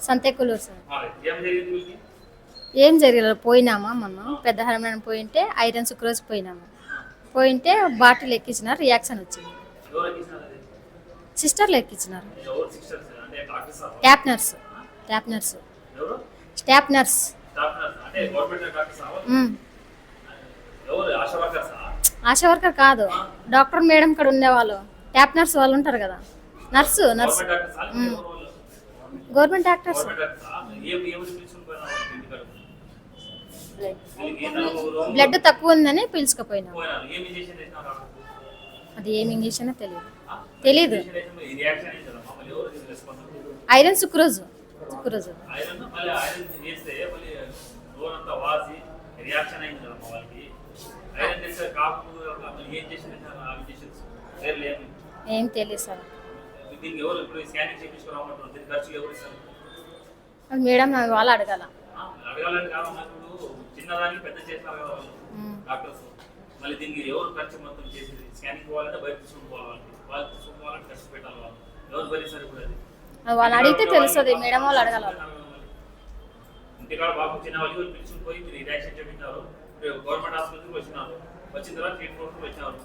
సంతేకులూరు sir. ఏం జరగలేదు, పోయినామా మొన్న పెద్ద హరమైన పోయింటే ఐరన్ సుక్రోజ్ పోయినాము. పోయింటే బాటిల్ ఎక్కించినారు, రియాక్షన్ వచ్చింది. సిస్టర్లు ఎక్కించినారు. Staff nurse. ఆశా వర్కర్ కాదు, డాక్టర్ మేడం ఇక్కడ ఉండేవాళ్ళు. ట్యాప్ నర్స్ వాళ్ళు ఉంటారు కదా, నర్సు. Government doctors. బ్లడ్ తక్కువ ఉందని పిలుచుకుపోయినా. అది ఏమి ఇంజక్షన్ తెలీదు. ఐరన్ సుక్రోజు. ఏం తెలియదు సార్. మేడం వాళ్ళు అడగాల. మళ్ళీ దీనికి ఎవరు ఖర్చు మొత్తం చేసేది? స్కానింగ్ పోవాలంటే బయట తీసుకోవాలంటే వాళ్ళు తీసుకోవాలంటే ఖర్చు పెట్టాలి. ఎవరు భరిస్తారు? ఇప్పుడు అది వాళ్ళు అడిగితే తెలుస్తుంది, మేడం వాళ్ళు అడగాల. ఇంటికాడ బాబు చిన్న వాళ్ళు పిలుచుకుని పోయి మీరు రియాక్షన్ చెప్పించారు. గవర్నమెంట్ హాస్పిటల్కి వచ్చినారు, వచ్చిన తర్వాత ట్రీట్మెంట్ వచ్చినారు.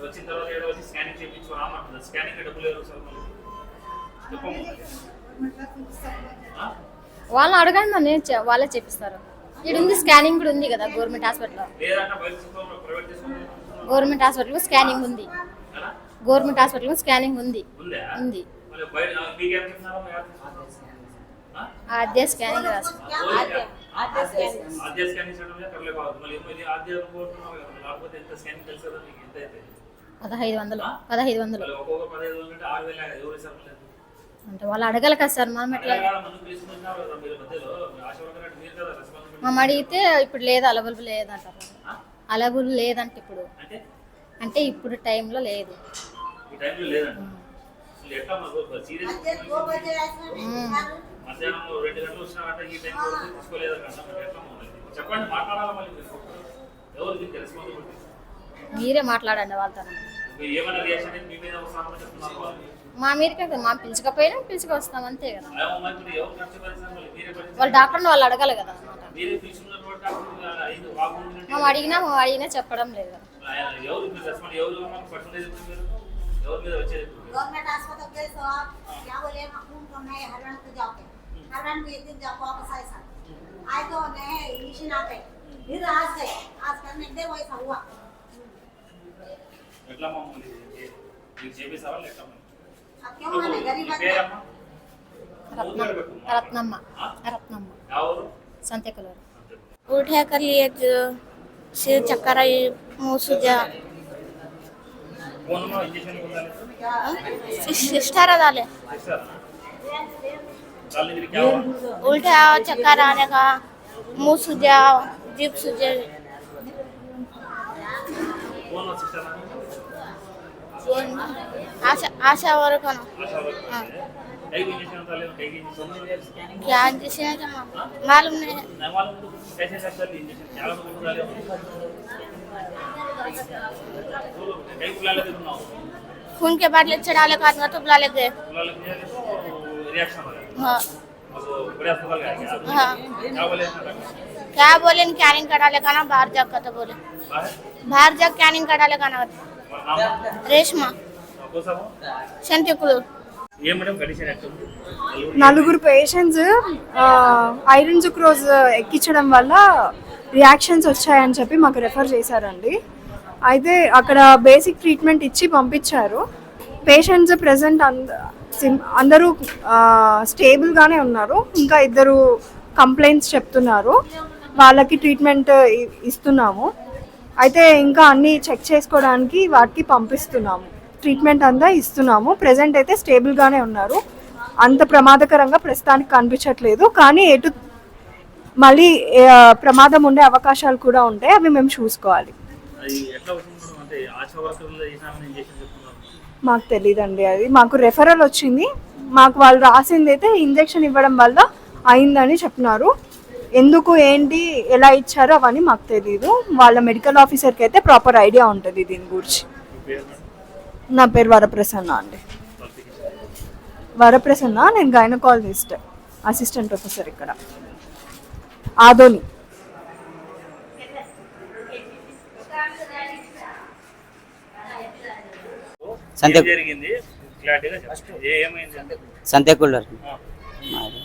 వచ్చిన తర్వాత ఏదో వచ్చి స్కానింగ్ చేయించు రామంటున్నారు. స్కానింగ్ డబ్బులు లేదు సార్. మళ్ళీ వాళ్ళు అడగండి, మరి వాళ్ళే చెప్పిస్తారు. ఇక్కడ ఉంది స్కానింగ్ కూడా ఉంది కదా గవర్నమెంట్ హాస్పిటల్లో. గవర్నమెంట్ హాస్పిటల్లో స్కానింగ్ ఉంది. ఆద్య స్కానింగ్ రాసి 1500 అంటే వాళ్ళు అడగాలి కదా సార్. మనం ఎట్లా మనం అడిగితే ఇప్పుడు లేదు, అవైలబుల్ లేదంటారు. అవైలబుల్ లేదంటే ఇప్పుడు అంటే ఇప్పుడు టైంలో లేదు. మీరే మాట్లాడండి వాళ్ళతో. మా మీదకి మా పిలుచుకపోయినా పిలుచుకొస్తాం అంతే కదా. వాళ్ళ డాక్టర్ని వాళ్ళు అడగాలి కదా అన్నమాట. మేము అడిగినా చెప్పడం లేదు. रत्नम्मा संतेकुलूर. उठा कर लिए जो सिर चक्कर आई, मुँह सूजा. सिस्टर डाले. उल्टा चक्कर आने का, मुँह सूजा, जीभ सूजे. आशा वर्क क्या इंजेक्शन है मालूम नहीं है. खून के बाद लेक्चर डाले का तो बुला लेते. हाँ क्या बोले कैनिंग का डाले का ना बाहर जा का तो बोले बाहर जा कैनिंग का डाले का ना. రేష్మా సంతేకులూరు. నలుగురు పేషెంట్స్ ఐరన్ సుక్రోజ్ ఎక్కించడం వల్ల రియాక్షన్స్ వచ్చాయని చెప్పి మాకు రెఫర్ చేశారండి. అయితే అక్కడ బేసిక్ ట్రీట్మెంట్ ఇచ్చి పంపించారు. పేషెంట్స్ ప్రెజెంట్ అందరూ స్టేబుల్గానే ఉన్నారు. ఇంకా 2 కంప్లైంట్స్ చెప్తున్నారు, వాళ్ళకి ట్రీట్మెంట్ ఇస్తున్నాము. అయితే ఇంకా అన్నీ చెక్ చేసుకోవడానికి వాటికి పంపిస్తున్నాము. ట్రీట్మెంట్ అంతా ఇస్తున్నాము. ప్రెజెంట్ అయితే స్టేబుల్గానే ఉన్నారు. అంత ప్రమాదకరంగా ప్రస్తుతానికి కనిపించట్లేదు. కానీ మళ్ళీ ప్రమాదం ఉండే అవకాశాలు కూడా ఉంటాయి, అవి మేము చూసుకోవాలి. మాకు తెలియదండి, అది మాకు రెఫరల్ వచ్చింది. మాకు వాళ్ళు రాసింది అయితే ఇంజెక్షన్ ఇవ్వడం వల్ల అయిందని చెప్తున్నారు. ఎందుకు ఏంటి ఎలా ఇచ్చారో అవన్నీ మాకు తెలియదు. వాళ్ళ మెడికల్ ఆఫీసర్కి అయితే ప్రాపర్ ఐడియా ఉంటుంది దీని గురించి. నా పేరు వరప్రసన్న అండి. వరప్రసన్న, నేను గైనకాలజిస్ట్, అసిస్టెంట్ ప్రొఫెసర్ ఇక్కడ ఆదోని. ఏం జరిగింది క్లారిటీగా చెప్పండి. ఏమైంది? సంతేకుళ్ళూరు మాది.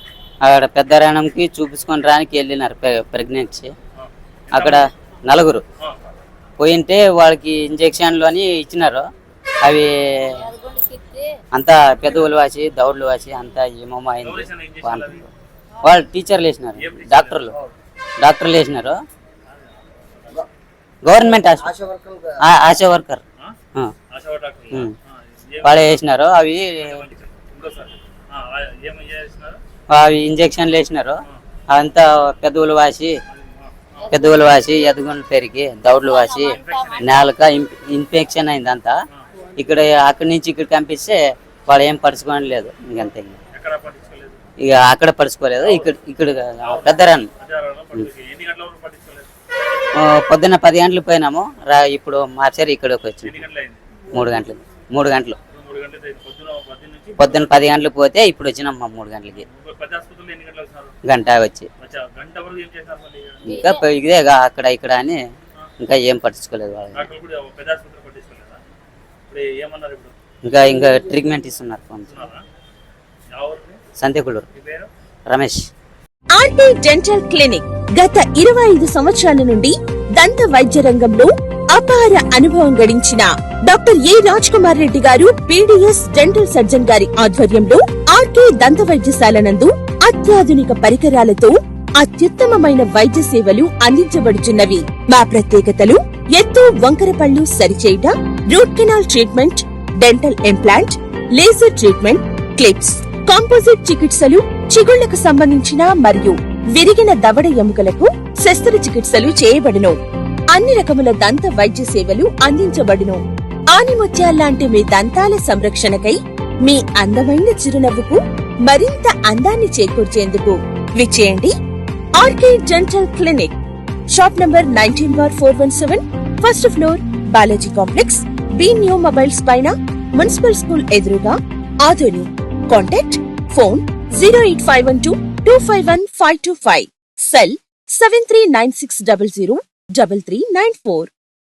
అక్కడ పెద్దరాయణంకి చూపించుకొని రానికి వెళ్ళినారు ప్రెగ్నెన్సీ. అక్కడ నలుగురు పోయింటే వాళ్ళకి ఇంజక్షన్లు అని ఇచ్చినారు. అవి అంతా పెద్దవులు వాసి దౌడ్లు వాసి అంతా ఏమేమో అయింది. వాళ్ళు టీచర్లు వేసినారు, డాక్టర్లు వేసినారు. గవర్నమెంట్ ఆశా వర్కర్ వాళ్ళు వేసినారు. అవి ఇంజక్షన్లు వేసినారు. అంతా పెద్దవులు వాసి ఎదుగుండు పెరిగి దౌడ్లు వాసి నేలక ఇన్ఫెక్షన్ అయింది అంతా. ఇక్కడ అక్కడి నుంచి ఇక్కడ పంపిస్తే వాళ్ళు ఏం పడుచుకోని లేదు. ఇంకంతే, ఇక అక్కడ పడుచుకోలేదు. ఇక్కడ పెద్దరాను పొద్దున్న 10 గంటలకు పోయినాము. ఇప్పుడు మార్చారు, ఇక్కడికి వచ్చి 3 గంటలు పొద్దున్న 10 గంటలకు పోతే ఇప్పుడు వచ్చినాం 3 గంటలకి. గంట వచ్చి ఇంకా ఇదే అక్కడ ఇక్కడ అని ఇంకా ఏం పట్టించుకోలేదు వాళ్ళు. ఇంకా ట్రీట్మెంట్ ఇస్తున్నారు. సంతేకుళ్ళూరు రమేష్. ఆర్టీ డెంటల్ క్లినిక్ గత 25 సంవత్సరాల నుండి దంత వైద్య రంగంలో అపార అనుభవం గడించిన డాక్టర్ ఏ రాజ్ కుమార్ రెడ్డి గారు పీడీఎస్ డెంటల్ సర్జన్ గారి ఆధ్వర్యంలో ఆర్కే దంత వైద్యశాల నందు అత్యాధునిక పరికరాలతో అత్యుత్తమమైన వైద్య సేవలు అందించబడుచున్నవి. మా ప్రత్యేకతలు ఎత్తు వంకర పళ్ళు సరిచేయుట, root canal treatment, dental implant, laser treatment, clips, composite చికిత్సలు, చిగుళ్లకు సంబంధించిన మరియు విరిగిన దవడ ఎముకలకు శస్త్రచికిత్సలు చేయబడును. అన్ని రకముల దంత వైద్య సేవలు అందించబడును. ఆనిముత్యాల్లాంటి మీ దంతాల సంరక్షణకై మీ అందమైన చిరునవ్వుకు మరింత అందాన్ని చేకూర్చేందుకు విచ్చేయండి RK dental clinic. Shop number 19/417, first floor, Balaji complex, B new mobiles పైన, మున్సిపల్ స్కూల్ ఎదురుగా, ఆదోని. Contact phone 08512251525, cell 7396003394.